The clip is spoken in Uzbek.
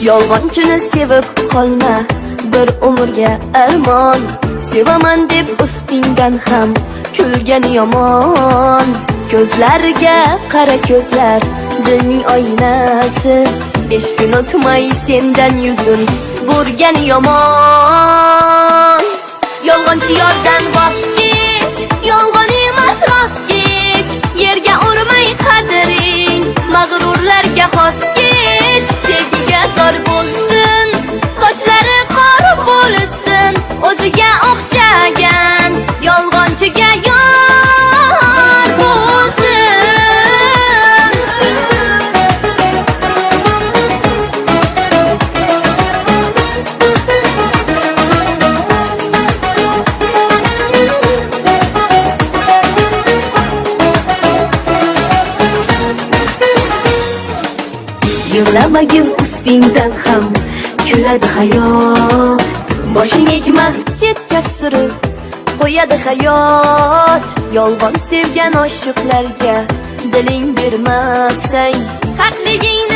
Yolg'onchini sevib qolma, bir umrga armon. Sevaman deb ustingdan ham kulgan yomon. Ko'zlarga qara ko'zlar, dilning oynasi. 5 kun o'tmay sendan yuzun burgan yomon. Yolg'onchi yordan voz kech, yolg'on emas rost kech. Yerga urmay qadring, mag'rurlarga xos kech. Sevgiga zor bo'lsin, sochlari qor bo'lsin. O'ziga o'xshagan yolg'onchiga yor bo'lsin. Yig'lamagin ustingdan ham kuladi hayot. Boshing egma chetga surib qo'yadi hayot. Yolg'on sevgan oshiqlarga diling bermasang, haqligingni